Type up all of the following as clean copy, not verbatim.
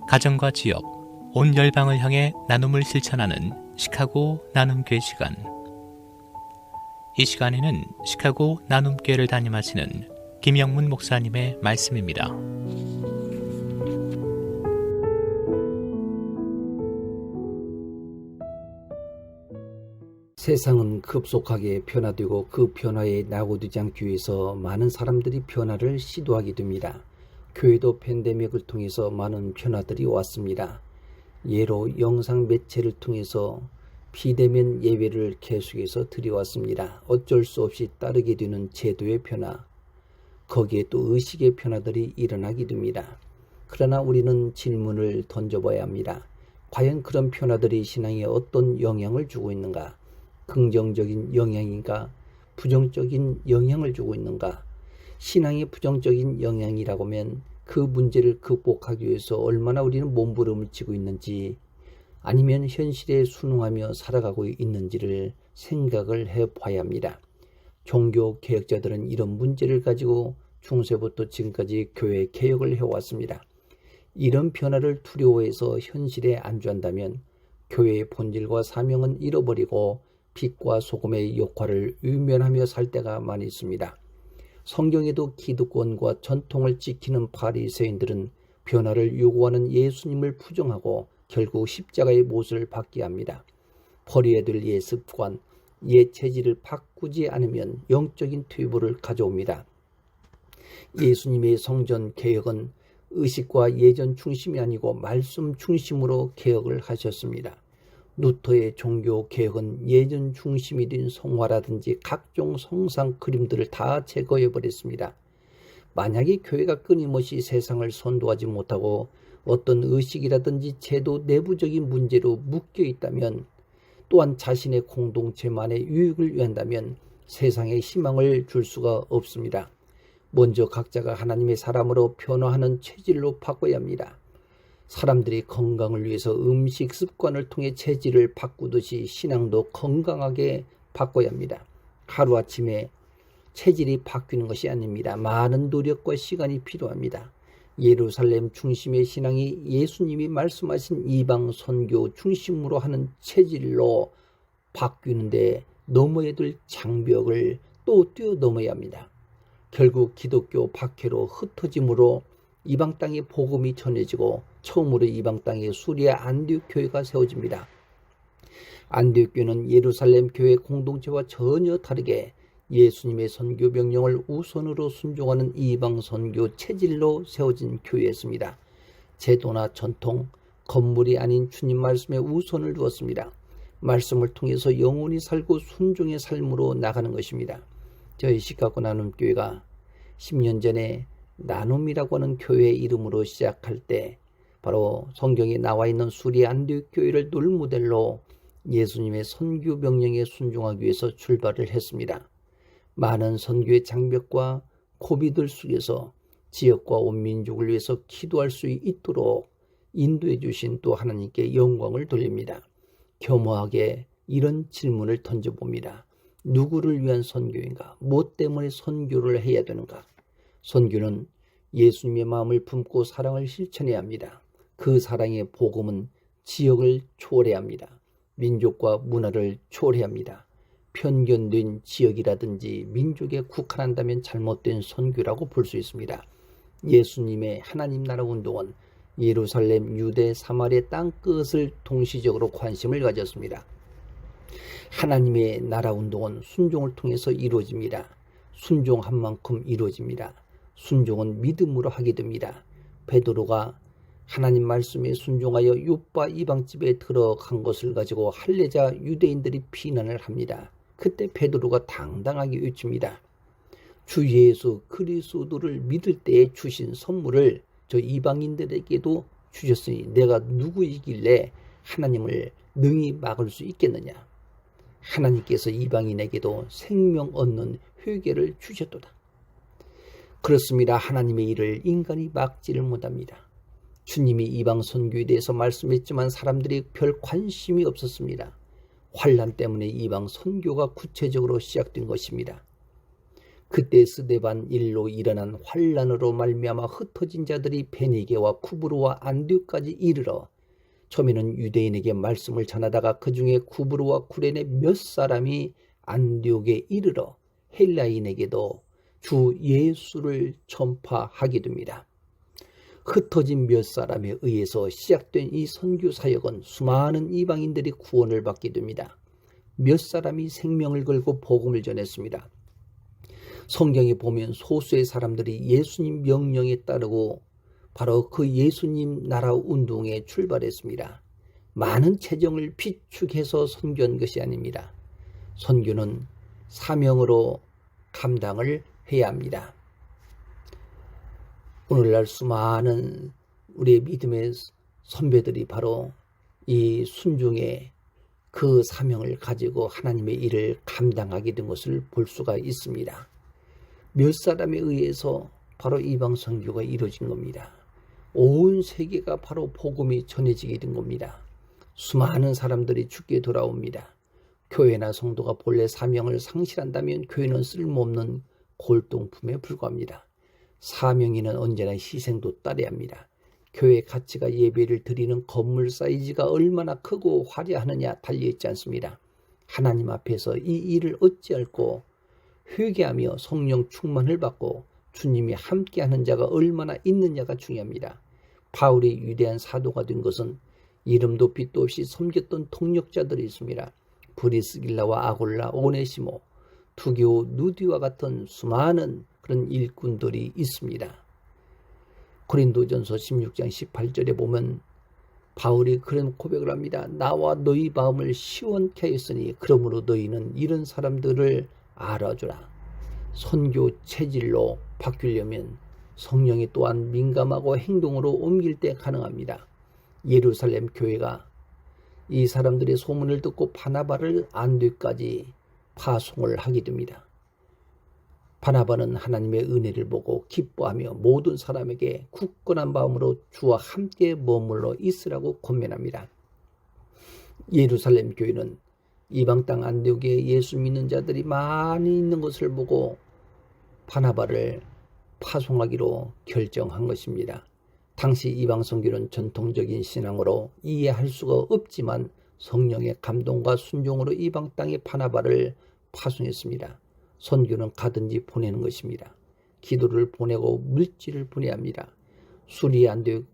가정과 지역, 온 열방을 향해 나눔을 실천하는 시카고 나눔교회 시간. 이 시간에는 시카고 나눔교회를 담임하시는 김영문 목사님의 말씀입니다. 세상은 급속하게 변화되고 그 변화에 낙오되지 않기 위해서 많은 사람들이 변화를 시도하게 됩니다. 교회도 팬데믹을 통해서 많은 변화들이 왔습니다. 예로 영상 매체를 통해서 비대면 예배를 계속해서 드려왔습니다. 어쩔 수 없이 따르게 되는 제도의 변화, 거기에 또 의식의 변화들이 일어나게 됩니다. 그러나 우리는 질문을 던져봐야 합니다. 과연 그런 변화들이 신앙에 어떤 영향을 주고 있는가? 긍정적인 영향인가? 부정적인 영향을 주고 있는가? 신앙의 부정적인 영향이라고 하면 그 문제를 극복하기 위해서 얼마나 우리는 몸부림을 치고 있는지, 아니면 현실에 순응하며 살아가고 있는지를 생각을 해봐야 합니다. 종교 개혁자들은 이런 문제를 가지고 중세부터 지금까지 교회 개혁을 해왔습니다. 이런 변화를 두려워해서 현실에 안주한다면 교회의 본질과 사명은 잃어버리고 빛과 소금의 역할을 외면하며 살 때가 많이 있습니다. 성경에도 기득권과 전통을 지키는 바리새인들은 변화를 요구하는 예수님을 부정하고 결국 십자가의 못을 받게 합니다. 버려야 될 옛 습관, 옛 체질을 바꾸지 않으면 영적인 퇴보를 가져옵니다. 예수님의 성전 개혁은 의식과 예전 중심이 아니고 말씀 중심으로 개혁을 하셨습니다. 루터의 종교 개혁은 예전 중심이 된 성화라든지 각종 성상 그림들을 다 제거해버렸습니다. 만약에 교회가 끊임없이 세상을 선도하지 못하고 어떤 의식이라든지 제도 내부적인 문제로 묶여 있다면, 또한 자신의 공동체만의 유익을 위한다면 세상에 희망을 줄 수가 없습니다. 먼저 각자가 하나님의 사람으로 변화하는 체질로 바꿔야 합니다. 사람들이 건강을 위해서 음식 습관을 통해 체질을 바꾸듯이 신앙도 건강하게 바꿔야 합니다. 하루아침에 체질이 바뀌는 것이 아닙니다. 많은 노력과 시간이 필요합니다. 예루살렘 중심의 신앙이 예수님이 말씀하신 이방 선교 중심으로 하는 체질로 바뀌는데 넘어야 될 장벽을 또 뛰어넘어야 합니다. 결국 기독교 박해로 흩어짐으로 이방 땅에 복음이 전해지고 처음으로 이방 땅에 수리아 안디옥 교회가 세워집니다. 안디옥 교회는 예루살렘 교회 공동체와 전혀 다르게 예수님의 선교 명령을 우선으로 순종하는 이방 선교 체질로 세워진 교회였습니다. 제도나 전통, 건물이 아닌 주님 말씀에 우선을 두었습니다. 말씀을 통해서 영원히 살고 순종의 삶으로 나가는 것입니다. 저희 시카고 나눔교회가 10년 전에 나눔이라고 하는 교회 이름으로 시작할 때 바로 성경에 나와 있는 수리 안디옥 교회를 롤모델로 예수님의 선교 명령에 순종하기 위해서 출발을 했습니다. 많은 선교의 장벽과 고비들 속에서 지역과 온 민족을 위해서 기도할 수 있도록 인도해 주신 또 하나님께 영광을 돌립니다. 겸허하게 이런 질문을 던져봅니다. 누구를 위한 선교인가? 무엇 때문에 선교를 해야 되는가? 선교는 예수님의 마음을 품고 사랑을 실천해야 합니다. 그 사랑의 복음은 지역을 초월해야 합니다. 민족과 문화를 초월해야 합니다. 편견된 지역이라든지 민족에 국한한다면 잘못된 선교라고 볼 수 있습니다. 예수님의 하나님 나라 운동은 예루살렘, 유대, 사마리아 땅끝을 동시적으로 관심을 가졌습니다. 하나님의 나라 운동은 순종을 통해서 이루어집니다. 순종한 만큼 이루어집니다. 순종은 믿음으로 하게 됩니다. 베드로가 하나님 말씀에 순종하여 요빠 이방집에 들어간 것을 가지고 할례자 유대인들이 비난을 합니다. 그때 베드로가 당당하게 외칩니다. 주 예수 그리스도를 믿을 때에 주신 선물을 저 이방인들에게도 주셨으니 내가 누구이길래 하나님을 능히 막을 수 있겠느냐. 하나님께서 이방인에게도 생명 얻는 회개를 주셨도다. 그렇습니다. 하나님의 일을 인간이 막지를 못합니다. 주님이 이방 선교에 대해서 말씀했지만 사람들이 별 관심이 없었습니다. 환난 때문에 이방 선교가 구체적으로 시작된 것입니다. 그때 스데반 일로 일어난 환난으로 말미암아 흩어진 자들이 베니게와 쿠브르와 안디옥까지 이르러 처음에는 유대인에게 말씀을 전하다가 그 중에 쿠브르와 쿠레네 몇 사람이 안디옥에 이르러 헬라인에게도 주 예수를 전파하게 됩니다. 흩어진 몇 사람에 의해서 시작된 이 선교 사역은 수많은 이방인들이 구원을 받게 됩니다. 몇 사람이 생명을 걸고 복음을 전했습니다. 성경에 보면 소수의 사람들이 예수님 명령에 따르고 바로 그 예수님 나라 운동에 출발했습니다. 많은 재정을 비축해서 선교한 것이 아닙니다. 선교는 사명으로 감당을 해야 합니다. 오늘날 수많은 우리의 믿음의 선배들이 바로 이 순종의 그 사명을 가지고 하나님의 일을 감당하게 된 것을 볼 수가 있습니다. 몇 사람에 의해서 바로 이방 선교가 이루어진 겁니다. 온 세계가 바로 복음이 전해지게 된 겁니다. 수많은 사람들이 죽게 돌아옵니다. 교회나 성도가 본래 사명을 상실한다면 교회는 쓸모없는 골동품에 불과합니다. 사명인은 언제나 희생도 따라야 합니다. 교회 가치가 예배를 드리는 건물 사이즈가 얼마나 크고 화려하느냐 달려있지 않습니다. 하나님 앞에서 이 일을 어찌할꼬 회개하며 성령 충만을 받고 주님이 함께하는 자가 얼마나 있느냐가 중요합니다. 바울이 위대한 사도가 된 것은 이름도 빛도 없이 섬겼던 동력자들이 있습니다. 브리스길라와 아골라, 오네시모, 두교, 누디와 같은 수많은 그런 일꾼들이 있습니다. 고린도전서 16장 18절에 보면 바울이 그런 고백을 합니다. 나와 너희 마음을 시원케 하였으니 그러므로 너희는 이런 사람들을 알아주라. 선교 체질로 바뀌려면 성령이 또한 민감하고 행동으로 옮길 때 가능합니다. 예루살렘 교회가 이 사람들의 소문을 듣고 바나바를 안디옥까지 파송을 하게 됩니다. 바나바는 하나님의 은혜를 보고 기뻐하며 모든 사람에게 굳건한 마음으로 주와 함께 머물러 있으라고 권면합니다. 예루살렘 교회는 이방 땅 안디옥에 예수 믿는 자들이 많이 있는 것을 보고 바나바를 파송하기로 결정한 것입니다. 당시 이방 선교는 전통적인 신앙으로 이해할 수가 없지만 성령의 감동과 순종으로 이방 땅에 바나바를 파송했습니다. 선교는 가든지 보내는 것입니다. 기도를 보내고 물질을 보내야 합니다. 수리 안디옥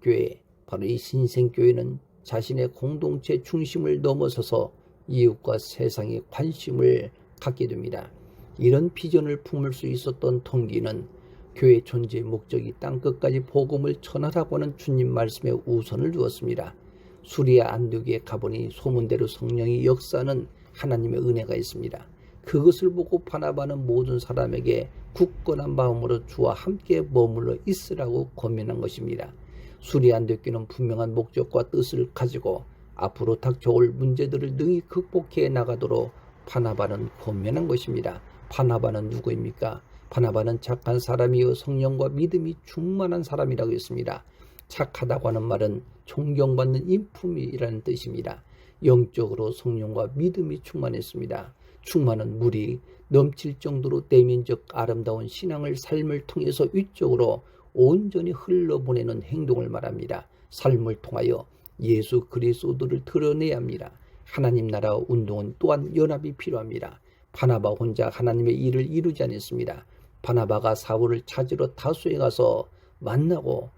교회, 바로 이 신생교회는 자신의 공동체 중심을 넘어서서 이웃과 세상에 관심을 갖게 됩니다. 이런 비전을 품을 수 있었던 동기는 교회 존재의 목적이 땅끝까지 복음을 전하라고 하는 주님 말씀에 우선을 두었습니다. 수리아 안디옥에 가보니 소문대로 성령이 역사하는 하나님의 은혜가 있습니다. 그것을 보고 바나바는 모든 사람에게 굳건한 마음으로 주와 함께 머물러 있으라고 권면한 것입니다. 수리아 안디옥교는 분명한 목적과 뜻을 가지고 앞으로 닥쳐올 문제들을 능히 극복해 나가도록 바나바는 권면한 것입니다. 바나바는 누구입니까? 바나바는 착한 사람이요 성령과 믿음이 충만한 사람이라고 했습니다. 착하다고 하는 말은 존경받는 인품이라는 뜻입니다. 영적으로 성령과 믿음이 충만했습니다. 충만은 물이 넘칠 정도로 내면적 아름다운 신앙을 삶을 통해서 위쪽으로 온전히 흘러보내는 행동을 말합니다. 삶을 통하여 예수 그리스도를 드러내야 합니다. 하나님 나라 운동은 또한 연합이 필요합니다. 바나바 혼자 하나님의 일을 이루지 않았습니다. 바나바가 사울을 찾으러 다소에 가서 만나고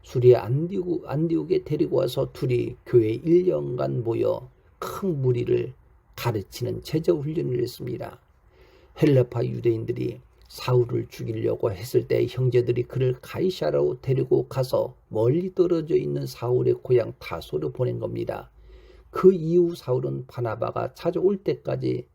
수리아 안디옥에 데리고 와서 둘이 교회 1년간 모여 큰 무리를 가르치는 제자 훈련을 했습니다. 헬라파 유대인들이 사울을 죽이려고 했을 때 형제들이 그를 가이사라로 데리고 가서 멀리 떨어져 있는 사울의 고향 다소로 보낸 겁니다. 그 이후 사울은 바나바가 찾아올 때까지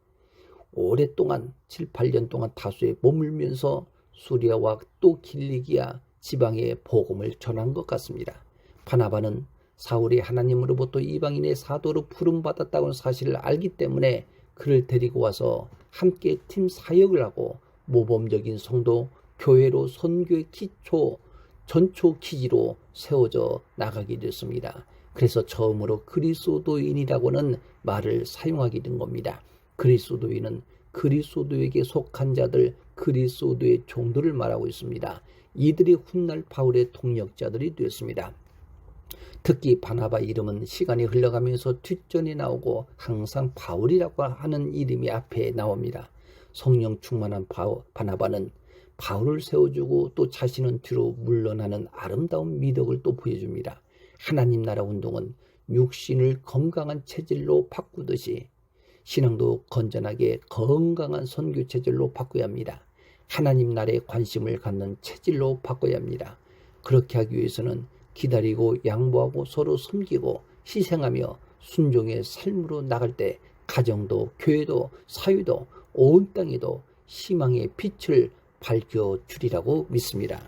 오랫동안 7, 8년 동안 다소에 머물면서 수리아와 또 길리기아 지방에 복음을 전한 것 같습니다. 바나바는 사울이 하나님으로부터 이방인의 사도로 부름받았다는 사실을 알기 때문에 그를 데리고 와서 함께 팀 사역을 하고 모범적인 성도 교회로 선교의 기초 전초 기지로 세워져 나가게 됐습니다. 그래서 처음으로 그리스도인이라고는 말을 사용하게 된 겁니다. 그리스도인은 그리스도에게 속한 자들, 그리스도의 종들을 말하고 있습니다. 이들이 훗날 바울의 동역자들이 되었습니다. 특히 바나바 이름은 시간이 흘러가면서 뒷전에 나오고 항상 바울이라고 하는 이름이 앞에 나옵니다. 성령 충만한 바나바는 바울을 세워주고 또 자신은 뒤로 물러나는 아름다운 미덕을 또 보여줍니다. 하나님 나라 운동은 육신을 건강한 체질로 바꾸듯이 신앙도 건전하게 건강한 선교 체질로 바꿔야 합니다. 하나님 나라에 관심을 갖는 체질로 바꿔야 합니다. 그렇게 하기 위해서는 기다리고 양보하고 서로 섬기고 희생하며 순종의 삶으로 나갈 때 가정도 교회도 사회도 온 땅에도 희망의 빛을 밝혀주리라고 믿습니다.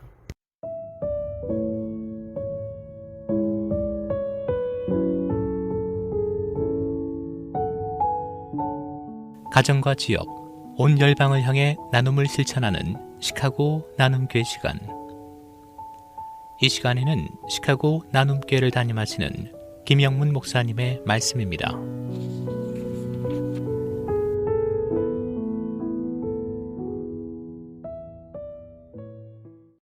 가정과 지역, 온 열방을 향해 나눔을 실천하는 시카고 나눔교회 시간. 이 시간에는 시카고 나눔교회를 담임하시는 김영문 목사님의 말씀입니다.